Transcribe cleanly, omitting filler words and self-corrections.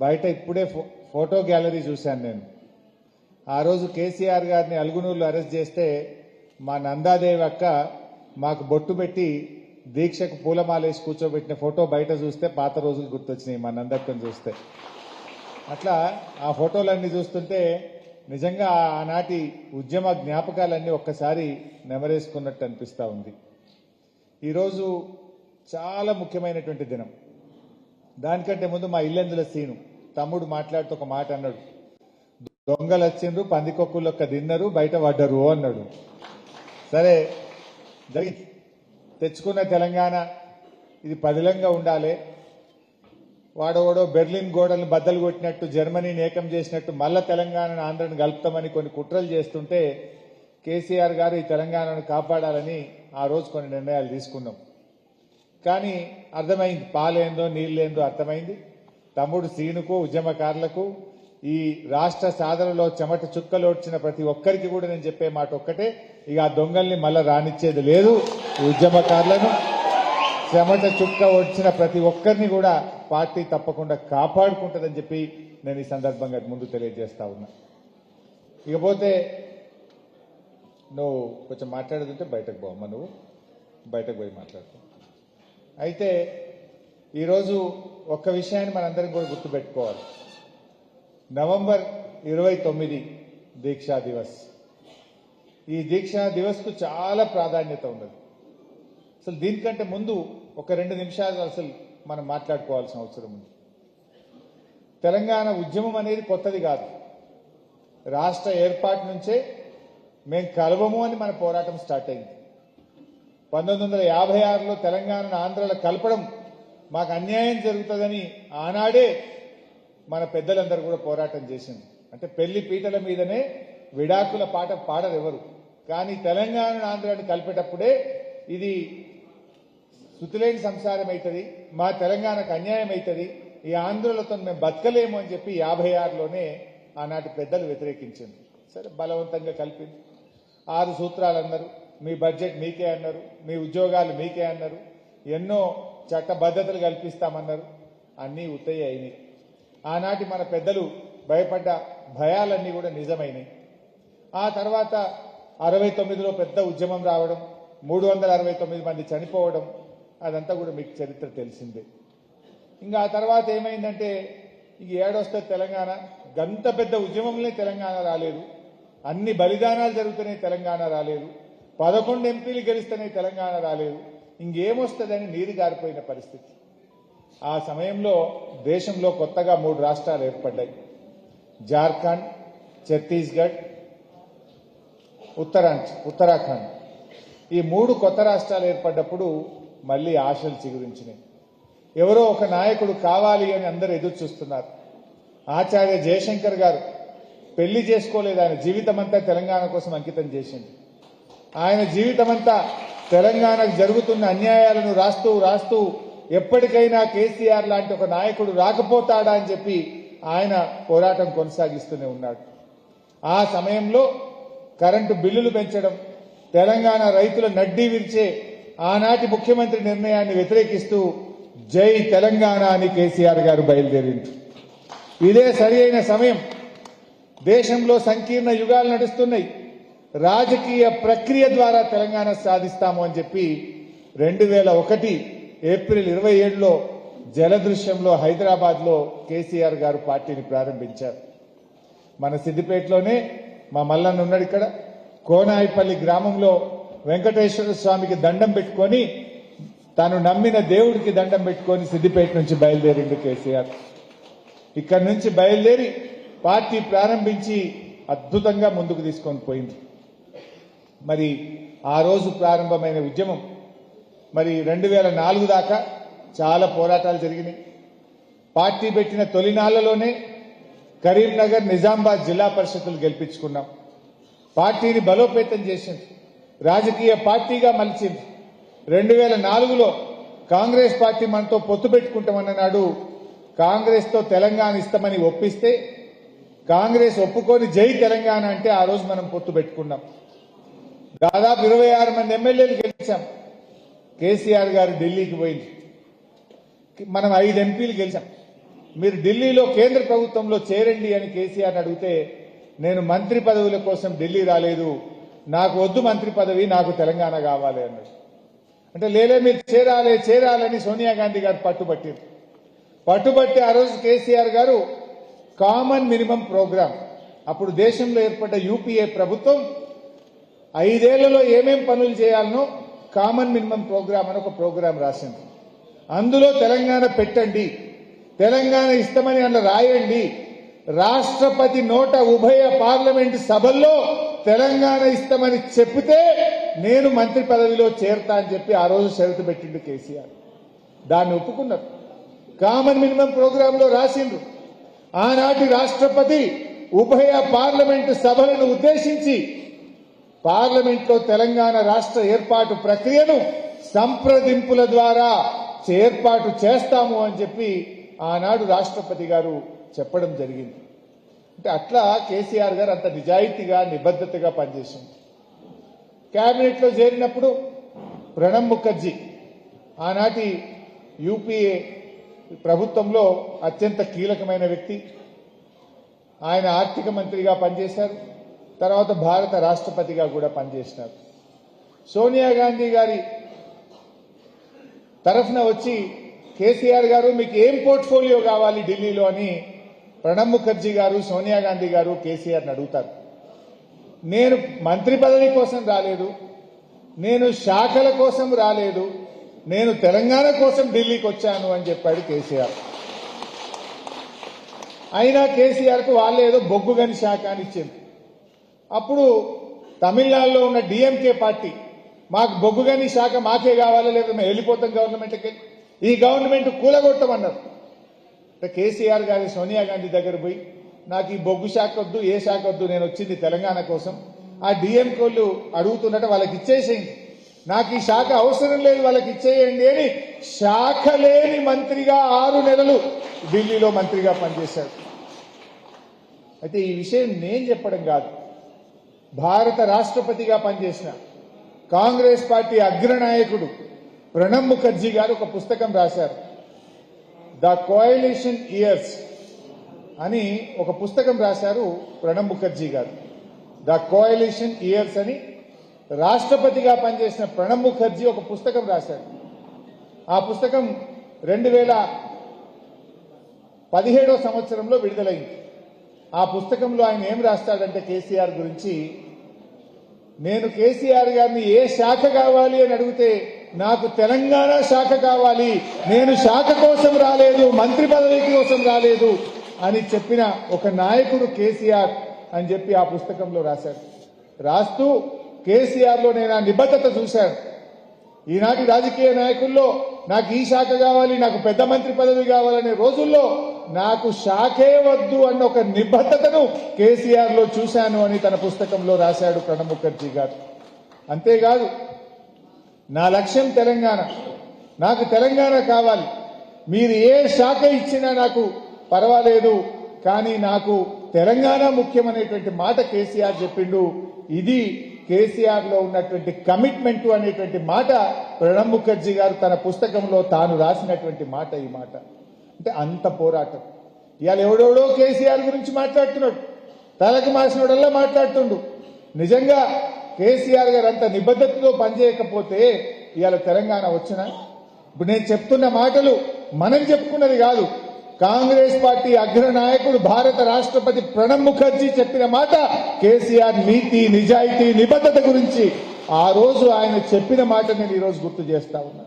బయట ఇప్పుడే photo gallery చూశాను నేను. ఆ రోజు కేసీఆర్ గారిని అలుగునూరులో అరెస్ట్ చేస్తే మా నందాదేవి అక్క మాకు బొట్టు పెట్టి దీక్షకు పూలమాలేసి కూర్చోబెట్టిన ఫోటో బయట చూస్తే పాత రోజులు గుర్తొచ్చినాయి మా నందక్కను చూస్తే. అట్లా ఆ ఫోటోలన్నీ చూస్తుంటే నిజంగా ఆనాటి ఉద్యమ జ్ఞాపకాలన్నీ ఒక్కసారి నెమరేసుకున్నట్టు అనిపిస్తూ ఉంది. ఈరోజు చాలా ముఖ్యమైనటువంటి దినం. దానికంటే ముందు మా ఇల్లెందుల సీను తమ్ముడు మాట్లాడుతూ ఒక మాట అన్నాడు, దొంగలు వచ్చిండ్రు పందికొక్కులొక్క తిన్నరు బయట పడ్డరు అన్నాడు. సరే జరిగింది, తెచ్చుకున్న తెలంగాణ ఇది పదిలంగా ఉండాలి. వాడోడో బెర్లిన్ గోడలను బద్దలు కొట్టినట్టు జర్మనీని ఏకం చేసినట్టు మళ్ళా తెలంగాణను ఆంధ్రను కలుపుతామని కొన్ని కుట్రలు చేస్తుంటే కేసీఆర్ గారు ఈ తెలంగాణను కాపాడాలని ఆ రోజు కొన్ని నిర్ణయాలు తీసుకున్నాం. కానీ అర్థమైంది, పాలేందో నీళ్ళేందో అర్థమైంది. తమ్ముడు సీనుకు ఉద్యమకారులకు ఈ రాష్ట్ర సాధనలో చెమట చుక్కలోడ్చిన ప్రతి ఒక్కరికి కూడా నేను చెప్పే మాట ఒక్కటే, ఇక ఆ దొంగల్ని మళ్ళా రానిచ్చేది లేదు. ఉద్యమకారులను చెమట చుక్క వచ్చిన ప్రతి ఒక్కరిని కూడా పార్టీ తప్పకుండా కాపాడుకుంటుందని చెప్పి నేను ఈ సందర్భంగా ముందు తెలియజేస్తా ఉన్నా. ఇకపోతే నువ్వు కొంచెం మాట్లాడదుంటే బయటకు పోమ్మా, నువ్వు బయటకు పోయి మాట్లాడుతూ. అయితే ఈరోజు ఒక్క విషయాన్ని మనందరం కూడా గుర్తుపెట్టుకోవాలి. నవంబర్ 29 దీక్షా దివస్. ఈ దీక్షా దివస్కు చాలా ప్రాధాన్యత ఉన్నది. అసలు దీనికంటే ముందు ఒక 2 నిమిషాలు అసలు మనం మాట్లాడుకోవాల్సిన అవసరం ఉంది. తెలంగాణ ఉద్యమం అనేది కొత్తది కాదు. రాష్ట్ర ఏర్పాటు నుంచే మేము కలవము అని మన పోరాటం స్టార్ట్ అయింది. 1956లో తెలంగాణను ఆంధ్రలో కలపడం మాకు అన్యాయం జరుగుతుందని ఆనాడే మన పెద్దలందరూ కూడా పోరాటం చేసింది. అంటే పెళ్లి పీటల మీదనే విడాకుల పాట పాడరు ఎవరు, కానీ తెలంగాణను ఆంధ్రాన్ని కలిపేటప్పుడే ఇది శృతిలేని సంసారం అవుతుంది, మా తెలంగాణకు అన్యాయం అవుతుంది, ఈ ఆంధ్రులతో మేము బతకలేము అని చెప్పి 56లోనే ఆనాటి పెద్దలు వ్యతిరేకించింది. సరే బలవంతంగా కలిపింది. 6 సూత్రాలు అన్నారు, మీ బడ్జెట్ మీకే అన్నారు, మీ ఉద్యోగాలు మీకే అన్నారు, ఎన్నో చట్టబద్ధతలు కల్పిస్తామన్నారు. అన్నీ ఉత్తయ్య అయినాయి. ఆనాటి మన పెద్దలు భయపడ్డ భయాలన్నీ కూడా నిజమైనాయి. ఆ తర్వాత 69లో పెద్ద ఉద్యమం రావడం, 369 మంది చనిపోవడం, అదంతా కూడా మీకు చరిత్ర తెలిసిందే. ఇంకా ఆ తర్వాత ఏమైందంటే ఇక ఏడొస్తే తెలంగాణ, గంత పెద్ద ఉద్యమంలో తెలంగాణ రాలేదు, అన్ని బలిదానాలు జరుగుతున్నాయి తెలంగాణ రాలేదు, 11 ఎంపీలు గెలుస్తున్నాయి తెలంగాణ రాలేదు, ఇంకేమొస్తుందని నీరు గారిపోయిన పరిస్థితి. ఆ సమయంలో దేశంలో కొత్తగా 3 రాష్ట్రాలు ఏర్పడ్డాయి. జార్ఖండ్, ఛత్తీస్గఢ్, ఉత్తరాఖండ్. ఈ 3 కొత్త రాష్ట్రాలు ఏర్పడ్డప్పుడు మళ్లీ ఆశలు చిగురించినాయి. ఎవరో ఒక నాయకుడు కావాలి అని అందరూ ఎదురు చూస్తున్నారు. ఆచార్య జయశంకర్ గారు పెళ్లి చేసుకోలేదు, ఆయన జీవితమంతా తెలంగాణ కోసం అంకితం చేసింది. ఆయన జీవితమంతా తెలంగాణకు జరుగుతున్న అన్యాయాలను రాస్తూ రాస్తూ ఎప్పటికైనా కేసీఆర్ లాంటి ఒక నాయకుడు రాకపోతాడా అని చెప్పి ఆయన పోరాటం కొనసాగిస్తూనే ఉన్నాడు. ఆ సమయంలో కరెంటు బిల్లులు పెంచడం, తెలంగాణ రైతుల నడ్డీ విరిచే ఆనాటి ముఖ్యమంత్రి నిర్ణయాన్ని వ్యతిరేకిస్తూ జై తెలంగాణ అని కేసీఆర్ గారు బయలుదేరింది. ఇదే సరి అయిన సమయం. దేశంలో సంకీర్ణ యుగాలు నడుస్తున్నాయి. రాజకీయ ప్రక్రియ ద్వారా తెలంగాణ సాధిస్తాము అని చెప్పి 2001 ఏప్రిల్ 27లో జలదృశ్యంలో హైదరాబాద్లో కేసీఆర్ గారు పార్టీని ప్రారంభించారు. మన సిద్దిపేటలోనే మా మల్లన్న ఉన్నాడు. ఇక్కడ కోనాయిపల్లి గ్రామంలో వెంకటేశ్వర స్వామికి దండం పెట్టుకొని, తాను నమ్మిన దేవుడికి దండం పెట్టుకొని సిద్దిపేట నుంచి బయలుదేరిండు కేసీఆర్. ఇక్కడి నుంచి బయలుదేరి పార్టీ ప్రారంభించి అద్భుతంగా ముందుకు తీసుకొని పోయింది. మరి ఆ రోజు ప్రారంభమైన ఉద్యమం మరి 2004 దాకా చాలా పోరాటాలు జరిగినాయి. పార్టీ పెట్టిన తొలినాళ్లలోనే కరీంనగర్, నిజామాబాద్ జిల్లా పరిషత్తులు గెలిపించుకున్నాం. పార్టీని బలోపేతం చేసింది, రాజకీయ పార్టీగా మలిచింది. 2004లో కాంగ్రెస్ పార్టీ మనతో పొత్తు పెట్టుకుంటామన్న నాడు కాంగ్రెస్తో తెలంగాణ ఇస్తామని ఒప్పిస్తే కాంగ్రెస్ ఒప్పుకొని జై తెలంగాణ అంటే ఆ రోజు మనం పొత్తు పెట్టుకున్నాం. దాదాపు 26 మంది ఎమ్మెల్యేలు గెలిచాం. కేసీఆర్ గారు ఢిల్లీకి పోయింది, మనం 5 ఎంపీలు గెలిచాం. మీరు ఢిల్లీలో కేంద్ర ప్రభుత్వంలో చేరండి అని కేసీఆర్ అడిగితే నేను మంత్రి పదవుల కోసం ఢిల్లీ రాలేదు, నాకు వద్దు మంత్రి పదవి, నాకు తెలంగాణ కావాలి అన్నాడు. అంటే లేలే మీరు చేరాలని సోనియా గాంధీ గారు పట్టుబట్టి ఆ రోజు కేసీఆర్ గారు కామన్ మినిమం ప్రోగ్రామ్, అప్పుడు దేశంలో ఏర్పడ్డ యూపీఏ ప్రభుత్వం 5 ఏళ్లలో ఏమేం పనులు చేయాలనో కామన్ మినిమం ప్రోగ్రామ్ అని ఒక ప్రోగ్రాం రాసింది. అందులో తెలంగాణ పెట్టండి, తెలంగాణ ఇస్తామని అలా రాయండి, రాష్ట్రపతి నోట ఉభయ పార్లమెంటు సభల్లో తెలంగాణ ఇస్తామని చెప్తే నేను మంత్రి పదవిలో చేరతా అని చెప్పి ఆ రోజు షరతు పెట్టిండు కేసీఆర్. దాన్ని ఒప్పుకున్నారు, కామన్ మినిమం ప్రోగ్రాంలో రాసిండ్రు. ఆనాటి రాష్ట్రపతి ఉభయ పార్లమెంటు సభలను ఉద్దేశించి పార్లమెంట్లో తెలంగాణ రాష్ట్ర ఏర్పాటు ప్రక్రియను సంప్రదింపుల ద్వారా ఏర్పాటు చేస్తాము అని చెప్పి ఆనాడు రాష్ట్రపతి గారు చెప్పడం జరిగింది. అంటే అట్లా కేసీఆర్ గారు అంత నిజాయితీగా నిబద్ధతగా పనిచేసింది. కేబినెట్లో చేరినప్పుడు ప్రణబ్ ముఖర్జీ ఆనాటి యూపీఏ ప్రభుత్వంలో అత్యంత కీలకమైన వ్యక్తి. ఆయన ఆర్థిక మంత్రిగా పనిచేశారు, తర్వాత భారత రాష్ట్రపతిగా కూడా పనిచేసినారు. సోనియా గాంధీ గారి తరఫున వచ్చి కేసీఆర్ గారు మీకు ఏం పోర్ట్ఫోలియో కావాలి ఢిల్లీలో అని ప్రణబ్ ముఖర్జీ గారు సోనియా గాంధీ గారు కేసీఆర్ని అడుగుతారు. నేను మంత్రి పదవి కోసం రాలేదు, నేను శాఖల కోసం రాలేదు, నేను తెలంగాణ కోసం ఢిల్లీకి వచ్చాను అని చెప్పాడు కేసీఆర్. అయినా కేసీఆర్కు వాళ్ళే ఏదో బొగ్గుగని శాఖ అని ఇచ్చింది. అప్పుడు తమిళనాడులో ఉన్న డిఎంకే పార్టీ మాకు బొగ్గుగని శాఖ మాకే కావాలా, లేదా మేము వెళ్ళిపోతాం గవర్నమెంట్కి, ఈ గవర్నమెంట్ కూలగొట్టమన్నారు. కేసీఆర్ గారి సోనియా గాంధీ దగ్గర పోయి నాకు ఈ బొగ్గు శాఖ వద్దు, ఏ శాఖ వద్దు, నేను వచ్చింది తెలంగాణ కోసం, ఆ డిఎంకోళ్ళు అడుగుతున్నట్ట వాళ్ళకి ఇచ్చేసేయండి, నాకు ఈ శాఖ అవసరం లేదు వాళ్ళకి ఇచ్చేయండి అని శాఖ లేని మంత్రిగా 6 నెలలు ఢిల్లీలో మంత్రిగా పనిచేశాడు. అయితే ఈ విషయం నేను చెప్పడం కాదు, భారత రాష్ట్రపతిగా పనిచేసిన కాంగ్రెస్ పార్టీ అగ్రనాయకుడు ప్రణబ్ ముఖర్జీ గారు ఒక పుస్తకం రాశారు. ద కోయలిషన్ ఇయర్స్ అని ఒక పుస్తకం రాశారు ప్రణబ్ ముఖర్జీ గారు. ద కోయలిషన్ ఇయర్స్ అని రాష్ట్రపతిగా పనిచేసిన ప్రణబ్ ముఖర్జీ ఒక పుస్తకం రాశాడు. ఆ పుస్తకం 2017 సంవత్సరంలో విడుదలైంది. ఆ పుస్తకంలో ఆయన ఏం రాస్తాడంటే కేసీఆర్ గురించి, నేను కేసీఆర్ గారిని ఏ శాఖ కావాలి అని అడిగితే నాకు తెలంగాణ శాఖ కావాలి, నేను శాఖ కోసం రాలేదు, మంత్రి పదవి కోసం రాలేదు అని చెప్పిన ఒక నాయకుడు కేసీఆర్ అని చెప్పి ఆ పుస్తకంలో రాశాడు. రాస్తూ కేసీఆర్లో నేను ఆ నిబద్ధత చూశాను. ఈనాటి రాజకీయ నాయకుల్లో నాకు ఈ శాఖ కావాలి, నాకు పెద్ద మంత్రి పదవి కావాలనే రోజుల్లో నాకు శాఖే వద్దు అన్న ఒక నిబద్ధతను కేసీఆర్లో చూశాను అని తన పుస్తకంలో రాశాడు ప్రణబ్ ముఖర్జీ గారు. అంతేకాదు, నా లక్ష్యం తెలంగాణ, నాకు తెలంగాణ కావాలి, మీరు ఏ శాఖ ఇచ్చినా నాకు పర్వాలేదు, కానీ నాకు తెలంగాణ ముఖ్యమనేటువంటి మాట కేసీఆర్ చెప్పిండు. ఇది కేసీఆర్లో ఉన్నటువంటి కమిట్మెంట్ అనేటువంటి మాట ప్రణబ్ ముఖర్జీ గారు తన పుస్తకంలో తాను రాసినటువంటి మాట. ఈ మాట అంటే అంత పోరాటం. ఇవాళ ఎవడెవడో కేసీఆర్ గురించి మాట్లాడుతున్నాడు, తలకు మాసినోడల్లా మాట్లాడుతుండు. నిజంగా కేసీఆర్ గారు అంత నిబద్ధతతో పనిచేయకపోతే ఇవాళ తెలంగాణ వచ్చినా? ఇప్పుడు నేను చెప్తున్న మాటలు మనం చెప్పుకున్నది కాదు, కాంగ్రెస్ పార్టీ అగ్రనాయకుడు భారత రాష్ట్రపతి ప్రణబ్ ముఖర్జీ చెప్పిన మాట. కేసీఆర్ నీతి, నిజాయితీ, నిబద్ధత గురించి ఆ రోజు ఆయన చెప్పిన మాట నేను ఈరోజు గుర్తు చేస్తా ఉన్నా.